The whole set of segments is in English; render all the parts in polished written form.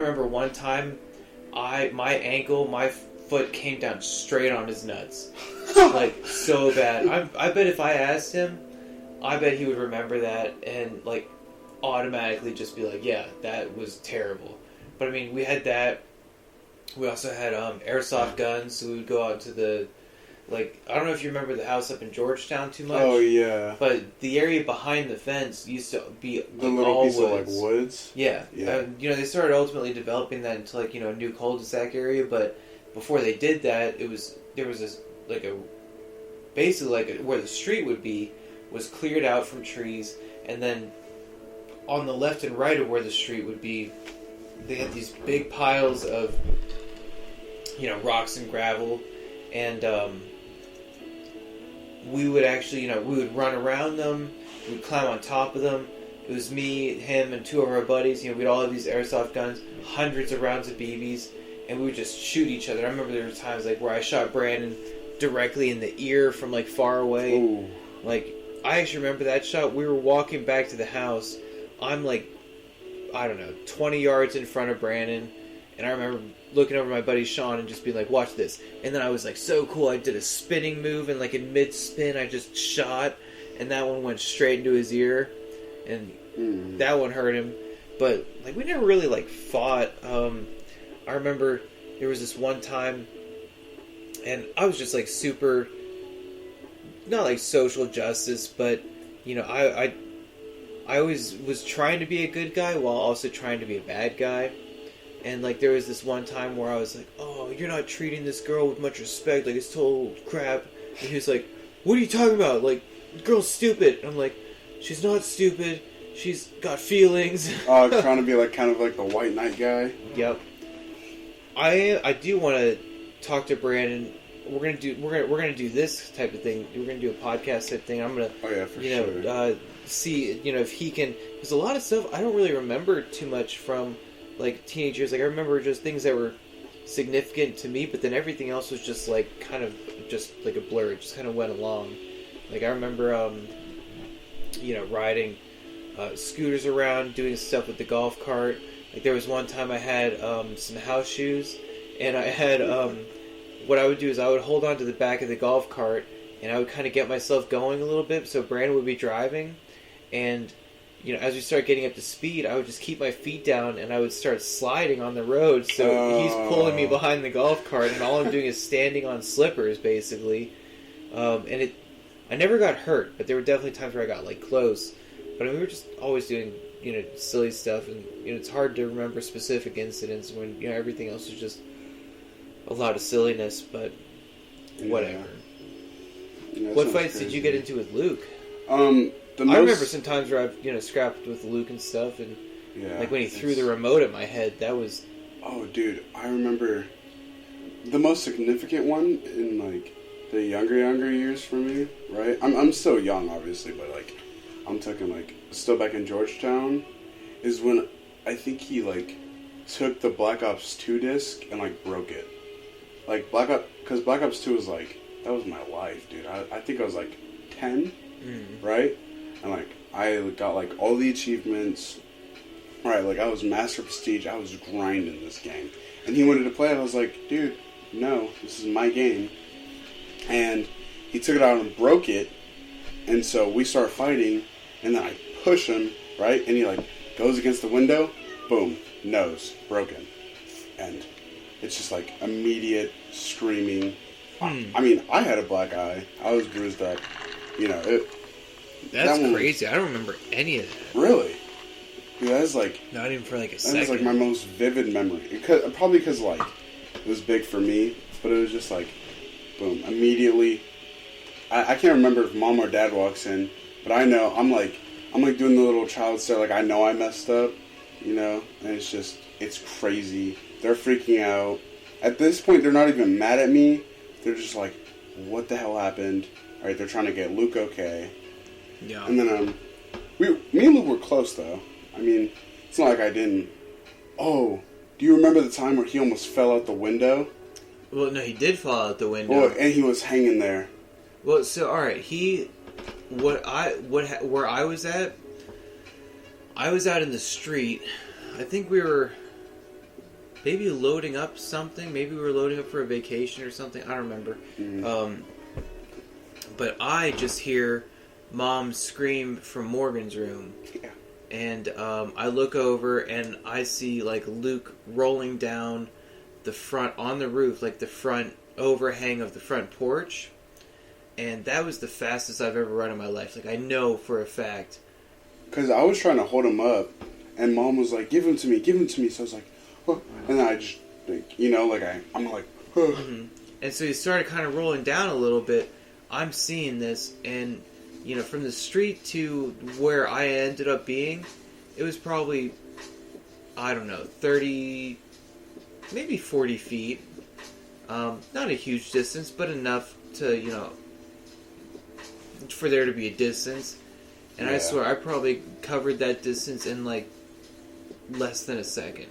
remember one time, my foot came down straight on his nuts. Like, so bad. I bet if I asked him, I bet he would remember that and, like, automatically just be like, yeah, that was terrible. But, I mean, we had that. We also had airsoft guns, so we would go out to the, like, I don't know if you remember the house up in Georgetown too much. Oh, yeah. But the area behind the fence used to be the little all piece woods. of, like, woods? Yeah. Yeah. They started ultimately developing that into, like, a new cul-de-sac area, but before they did that, there was this, like, basically, like, where the street would be was cleared out from trees, and then on the left and right of where the street would be, they had these big piles of, rocks and gravel, and we would actually, we would run around them, we'd climb on top of them. It was me, him, and two of our buddies. We'd all have these airsoft guns, hundreds of rounds of BBs, and we would just shoot each other. I remember there were times, like, where I shot Brandon directly in the ear from, like, far away. Ooh. Like, I actually remember that shot. We were walking back to the house. I'm, like, I don't know, 20 yards in front of Brandon, and I remember looking over my buddy Sean and just being like, watch this. And then I was like, so cool. I did a spinning move, and, like, in mid-spin, I just shot, and that one went straight into his ear, and that one hurt him. But, like, we never really, like, fought. I remember there was this one time, and I was just, like, super, not like social justice, but, I always was trying to be a good guy while also trying to be a bad guy. And, like, there was this one time where I was like, oh, you're not treating this girl with much respect, like, it's total crap. And he was like, what are you talking about? Like, the girl's stupid. And I'm like, she's not stupid, she's got feelings. Trying to be, like, kind of like the white knight guy. Yep. I do want to talk to Brandon. We're gonna do this type of thing. We're gonna do a podcast type thing. I'm gonna, sure. See, if he can, because a lot of stuff I don't really remember too much from, like, teenage years. Like, I remember just things that were significant to me, but then everything else was just, like, kind of just like a blur. It just kind of went along. Like, I remember, riding scooters around, doing stuff with the golf cart. Like, there was one time I had some house shoes, and I had, what I would do is I would hold on to the back of the golf cart, and I would kind of get myself going a little bit, so Brandon would be driving, and, as we start getting up to speed, I would just keep my feet down, and I would start sliding on the road, so he's pulling me behind the golf cart, and all I'm doing is standing on slippers, basically. And I never got hurt, but there were definitely times where I got, like, close. But I mean, we were just always doing, silly stuff, and, it's hard to remember specific incidents when, everything else was just a lot of silliness, but whatever. Yeah, what fights did you get into with Luke? I remember some times where I've, scrapped with Luke and stuff, and, like, when he threw the remote at my head, that was... Oh, dude, I remember the most significant one in, like, the younger years for me, right? I'm still young, obviously, but, like, I'm talking, like, still back in Georgetown, is when I think he, like, took the Black Ops 2 disc and, like, broke it. Like, because Black Ops 2 was, like, that was my life, dude. I think I was, like, 10, right? And, like, I got, like, all the achievements, right? Like, I was Master Prestige, I was grinding this game. And he wanted to play it, I was like, dude, no, this is my game. And he took it out and broke it, and so we start fighting, and then I push him, right? And he, like, goes against the window, boom, nose, broken. And it's just, like, immediate screaming. I mean, I had a black eye. I was bruised up. That's crazy. I don't remember any of that. Really? Dude, that is, like... Not even for, like, a second. That is, like, my most vivid memory. Probably because, like, it was big for me, but it was just, like, boom, immediately. I can't remember if mom or dad walks in, but I know, I'm like doing the little child stare, like, I know I messed up, and it's just, it's crazy. They're freaking out. At this point, they're not even mad at me. They're just like, what the hell happened? All right, they're trying to get Luke okay. Yeah. And then, me and Luke were close, though. I mean, it's not like I didn't. Oh, do you remember the time where he almost fell out the window? Well, no, he did fall out the window. Well, and he was hanging there. Well, so, alright, where I was at, I was out in the street. I think we were maybe loading up something. Maybe we were loading up for a vacation or something. I don't remember. But I just hear Mom scream from Morgan's room. Yeah. And I look over and I see like Luke rolling down the front on the roof, like the front overhang of the front porch. And that was the fastest I've ever run in my life. Like I know for a fact. Because I was trying to hold him up, and Mom was like, "Give him to me, give him to me." So I was like, oh. And then I just, like, you know, like I'm like, oh. Mm-hmm. And so he started kind of rolling down a little bit. I'm seeing this, and you know, from the street to where I ended up being, it was probably, I don't know, 30, maybe 40 feet. Not a huge distance, but enough to, you know, for there to be a distance. And yeah. I swear, I probably covered that distance in, like, less than a second.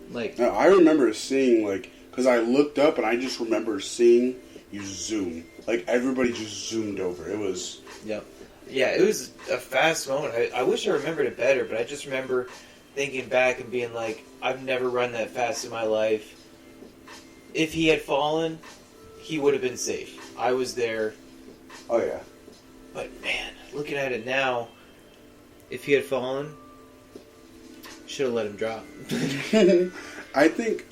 Like, now, I remember seeing, like, because I looked up and I just remember seeing you zoom. Like, everybody just zoomed over. It was... Yep. Yeah, it was a fast moment. I wish I remembered it better, but I just remember thinking back and being like, I've never run that fast in my life. If he had fallen, he would have been safe. I was there. Oh, yeah. But, man, looking at it now, if he had fallen, should have let him drop. I think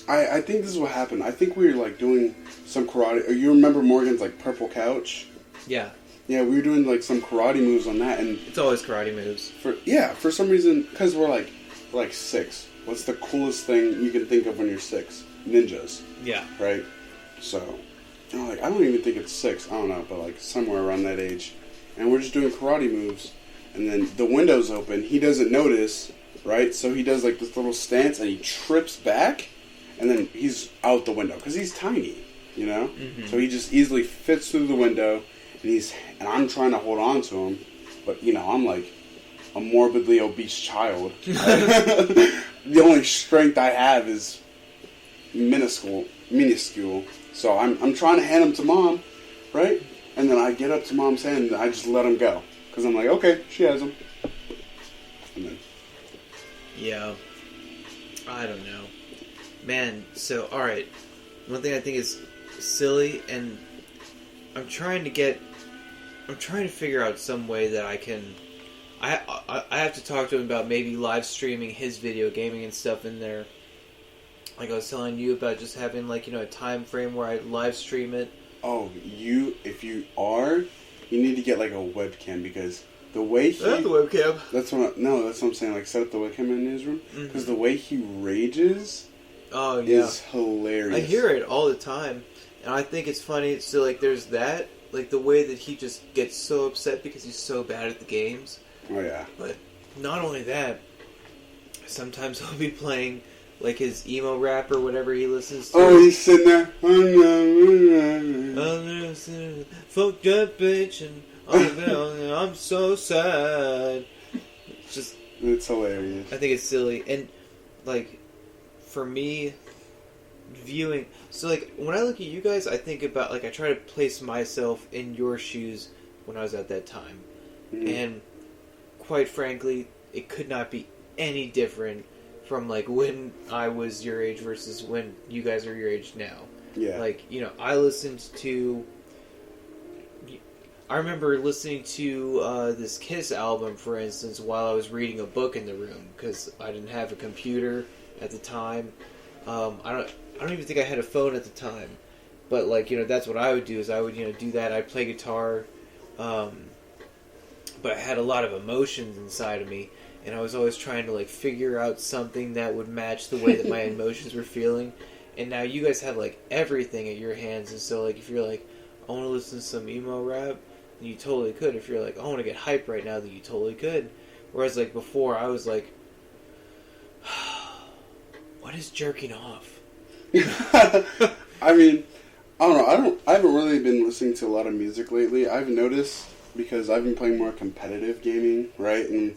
this is what happened. I think we were, like, doing some karate. You remember Morgan's, like, purple couch? Yeah. Yeah, we were doing, like, some karate moves on that, and... It's always karate moves. For some reason, because we're, like 6. What's the coolest thing you can think of when you're 6? Ninjas. Yeah. Right? So, you know, like, I don't even think it's 6. I don't know, but, like, somewhere around that age. And we're just doing karate moves, and then the window's open. He doesn't notice, right? So he does, like, this little stance, and he trips back, and then he's out the window, because he's tiny, you know? Mm-hmm. So he just easily fits through the window, and I'm trying to hold on to him, but, you know, I'm like a morbidly obese child. The only strength I have is minuscule. So I'm trying to hand him to Mom, right? And then I get up to Mom's hand and I just let him go. Because I'm like, okay, she has him. And then... Yeah. I don't know. Man, so, alright. One thing I think is silly, and I'm trying to figure out some way that I can... I have to talk to him about maybe live streaming his video gaming and stuff in there. Like I was telling you about just having, like, you know, a time frame where I live stream it. Oh, if you need to get, like, a webcam, because the way he... Not the webcam. That's what I'm saying, like, set up the webcam in his room. Because the way he rages is hilarious. I hear it all the time. And I think it's funny. So, like, there's that. Like, the way that he just gets so upset because he's so bad at the games. Oh, yeah. But not only that, sometimes he'll be playing, like, his emo rap or whatever he listens to. Oh, he's sitting there. Fuck that bitch, and I'm so sad. It's hilarious. I think it's silly. And, like, for me... viewing, so like when I look at you guys, I think about, like, I try to place myself in your shoes when I was at that time, and quite frankly, it could not be any different from, like, when I was your age versus when you guys are your age now. Yeah. Like, you know, I remember listening to this Kiss album, for instance, while I was reading a book in the room because I didn't have a computer at the time. I don't even think I had a phone at the time, but, like, you know, that's what I would do, is I would, you know, do that. I'd play guitar, but I had a lot of emotions inside of me, and I was always trying to, like, figure out something that would match the way that my emotions were feeling. And now you guys have, like, everything at your hands, and so, like, if you're like, I want to listen to some emo rap, then you totally could. If you're like, I want to get hype right now, then you totally could. Whereas, like, before, I was like, what is jerking off? I mean, I don't know. I haven't really been listening to a lot of music lately. I've noticed, because I've been playing more competitive gaming, right? And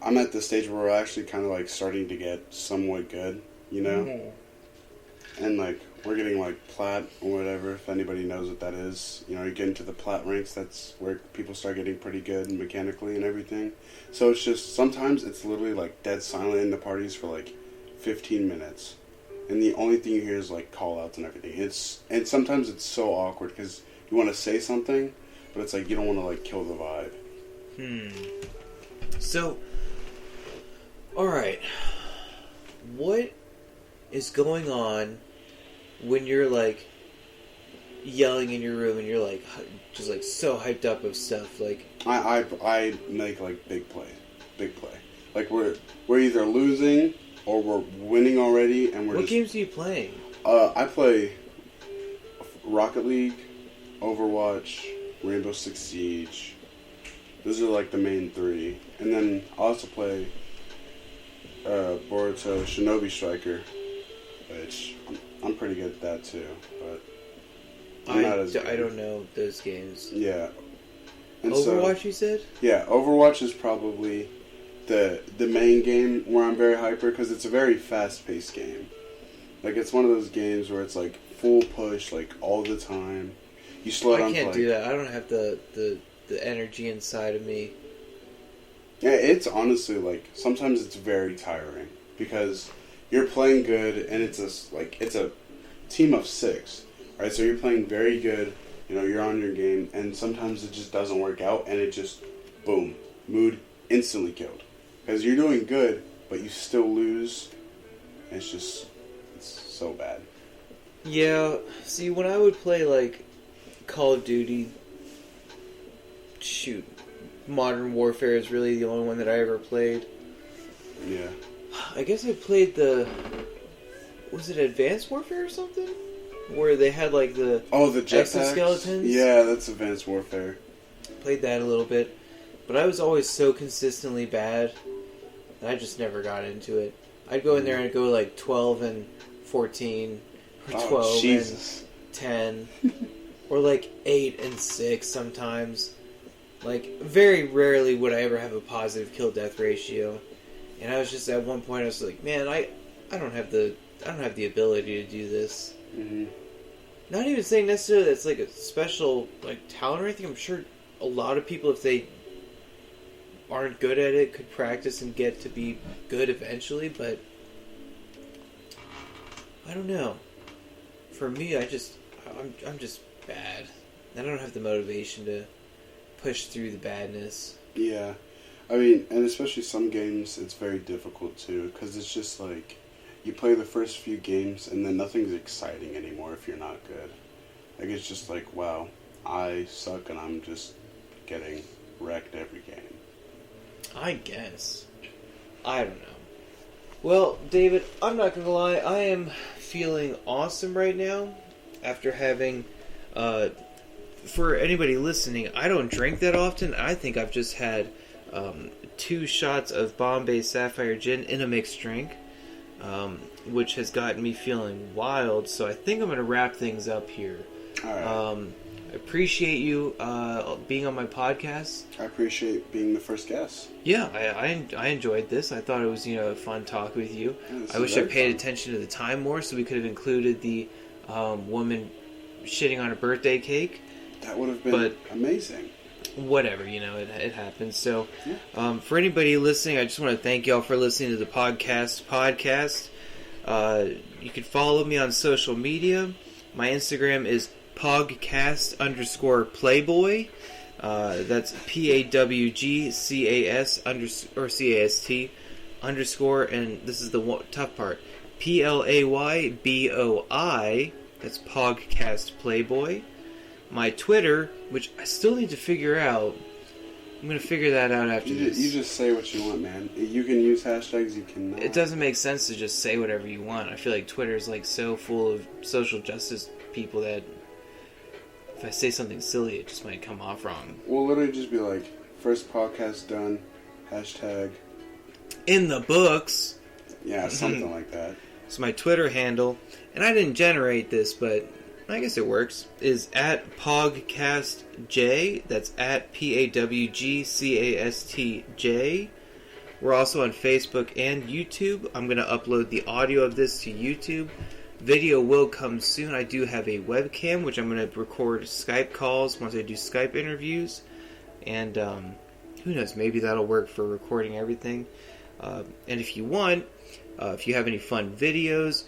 I'm at the stage where we're actually kind of, like, starting to get somewhat good, you know? Mm-hmm. And, like, we're getting, like, plat or whatever, if anybody knows what that is. You know, you get into the plat ranks, that's where people start getting pretty good mechanically and everything. So it's just, sometimes it's literally, like, dead silent in the parties for, like, 15 minutes. and the only thing you hear is like call outs and everything. And sometimes it's so awkward because you want to say something, but it's like you don't want to like kill the vibe. So, all right, what is going on when you're like yelling in your room and you're like just like so hyped up of stuff? Like I make like big play, like we're either losing or we're winning already, and we're. What games are you playing? I play Rocket League, Overwatch, Rainbow Six Siege. Those are like the main three, and then I also play Boruto Shinobi Striker, which I'm pretty good at that too. But I'm not as good. I don't know those games. Yeah. And Overwatch, you said? Yeah, Overwatch is probably the main game where I'm very hyper because it's a very fast-paced game. Like, it's one of those games where it's like full push, like all the time. You slow down. I can't do that. I don't have the energy inside of me. Yeah, it's honestly like sometimes it's very tiring because you're playing good and it's a team of 6, right? So you're playing very good. You know, you're on your game, and sometimes it just doesn't work out, and it just boom, mood instantly killed. Because you're doing good, but you still lose. And it's so bad. Yeah, see, when I would play, like, Call of Duty, shoot, Modern Warfare is really the only one that I ever played. Yeah. I guess I played was it Advanced Warfare or something? Where they had, like, the exoskeletons? Yeah, that's Advanced Warfare. Played that a little bit. But I was always so consistently bad that I just never got into it. I'd go in there and I'd go like 12 and 14, or 12 and 10, or like 8 and 6 sometimes. Like, very rarely would I ever have a positive kill-death ratio. And I was just, at one point, I was like, man, I don't have the ability to do this. Mm-hmm. Not even saying necessarily that's like a special like talent or anything. I'm sure a lot of people, if they aren't good at it, could practice and get to be good eventually, but I don't know. For me, I'm just bad. I don't have the motivation to push through the badness. Yeah. I mean, and especially some games, it's very difficult too, because it's just like, you play the first few games and then nothing's exciting anymore if you're not good. Like, it's just like, wow, I suck and I'm just getting wrecked every game. I guess. I don't know. Well, David, I'm not gonna lie, I am feeling awesome right now after having, for anybody listening, I don't drink that often. I think I've just had 2 shots of Bombay Sapphire Gin in a mixed drink, which has gotten me feeling wild, so I think I'm going to wrap things up here. All right. I appreciate you being on my podcast. I appreciate being the first guest. Yeah, I enjoyed this. I thought it was a fun talk with you. Yeah, I wish I paid attention to the time more, so we could have included the woman shitting on a birthday cake. That would have been amazing. Whatever, it happens. So, for anybody listening, I just want to thank y'all for listening to the podcast. You can follow me on social media. My Instagram is pogcast_playboy. That's PAWGCAS_CAST_ and this is the tough part, PLAYBOI. That's Pogcast Playboy. My Twitter, which I still need to figure out. I'm going to figure that out after this. You just say what you want, man. You can use hashtags, you cannot. It doesn't make sense to just say whatever you want. I feel like Twitter is like so full of social justice people that if I say something silly, it just might come off wrong. We'll literally just be like, first podcast done, hashtag. In the books. Yeah, something like that. So my Twitter handle, and I didn't generate this, but I guess it works, is at PogcastJ. That's at PAWGCASTJ. We're also on Facebook and YouTube. I'm going to upload the audio of this to YouTube. Video will come soon. I do have a webcam, which I'm going to record Skype calls once I do Skype interviews. And who knows, maybe that'll work for recording everything. And if you want, if you have any fun videos